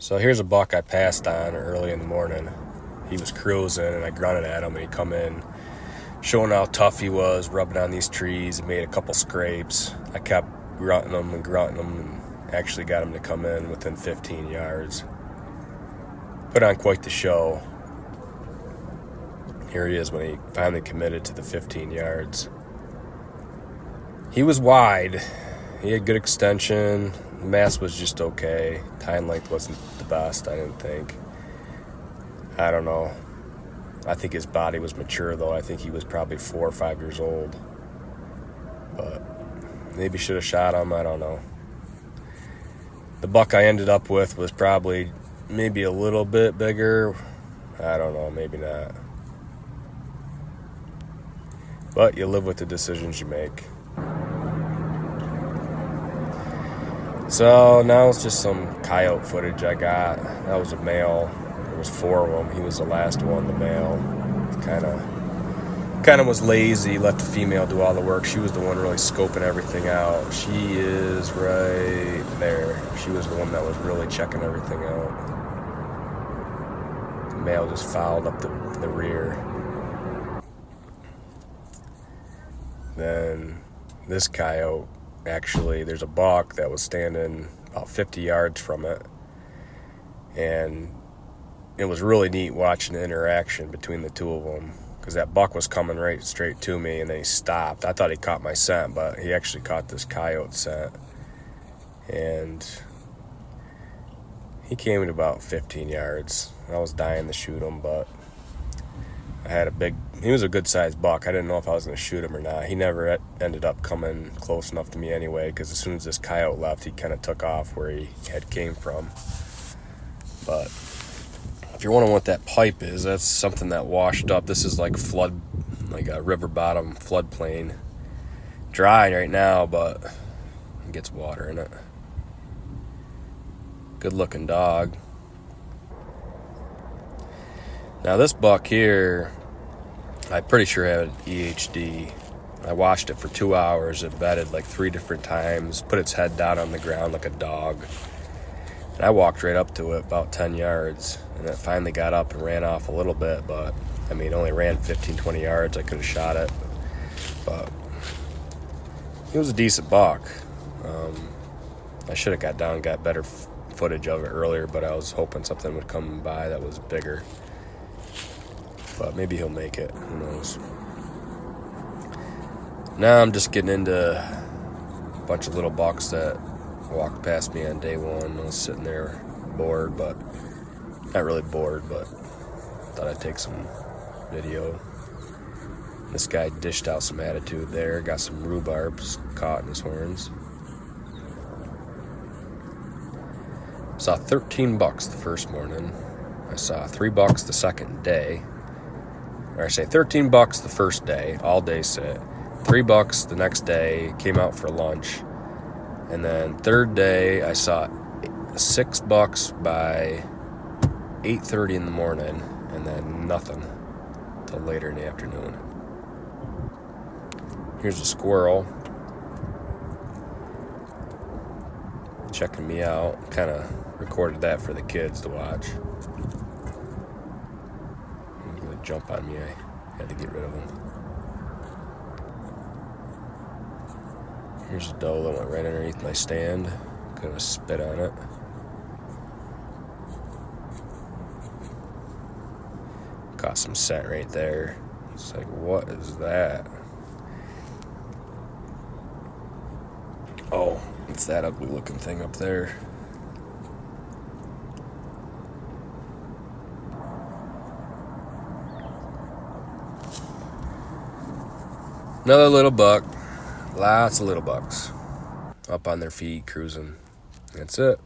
So here's a buck I passed on early in the morning. He was cruising and I grunted at him and he come in, showing how tough he was, rubbing on these trees and made a couple scrapes. I kept grunting him and actually got him to come in within 15 yards. Put on quite the show. Here he is when he finally committed to the 15 yards. He was wide. He had good extension. The mass was just okay. Tine length wasn't the best, I didn't think. I don't know. I think his body was mature, though. I think he was probably 4 or 5 years old. But maybe should have shot him. I don't know. The buck I ended up with was probably maybe a little bit bigger. I don't know. Maybe not. But you live with the decisions you make. So now it's just some coyote footage I got. That was a male. There was 4 of them. He was the last one, the male. Kind of was lazy, let the female do all the work. She was the one really scoping everything out. She is right there. She was the one that was really checking everything out. The male just fouled up the rear. Then this coyote, actually, there's a buck that was standing about 50 yards from it. And it was really neat watching the interaction between the two of them, because that buck was coming right straight to me and then he stopped. I thought he caught my scent, but he actually caught this coyote scent. And he came at about 15 yards. I was dying to shoot him, but he was a good sized buck. I didn't know if I was going to shoot him or not. He never ended up coming close enough to me anyway, because as soon as this coyote left, he kind of took off where he had came from. But if you're wondering what that pipe is, that's something that washed up. This is like a river bottom floodplain. Dry right now, but it gets water in it. Good looking dog. Now this buck here, I'm pretty sure had EHD. I watched it for 2 hours. It bedded like 3 different times, put its head down on the ground like a dog. And I walked right up to it about 10 yards, and it finally got up and ran off a little bit, but I mean, it only ran 15, 20 yards. I could have shot it, but it was a decent buck. I should have got down and got better footage of it earlier, but I was hoping something would come by that was bigger. But maybe he'll make it. Who knows? Now I'm just getting into a bunch of little bucks that walked past me on day one. I was sitting there bored, but not really bored, but thought I'd take some video. This guy dished out some attitude there. Got some rhubarbs caught in his horns. Saw 13 bucks the first morning. I saw 3 bucks the second day. Or I say 13 bucks the first day, all day sit. 3 bucks the next day, came out for lunch. And then third day, I saw 6 bucks by 8:30 in the morning, and then nothing till later in the afternoon. Here's a squirrel checking me out. Kind of recorded that for the kids to watch. Jump on me, I had to get rid of him. Here's a doe that went right underneath my stand. Could have spit on it. Got some scent right there. It's like, what is that? Oh, it's that ugly looking thing up there. Another little buck. Lots of little bucks up on their feet cruising. That's it.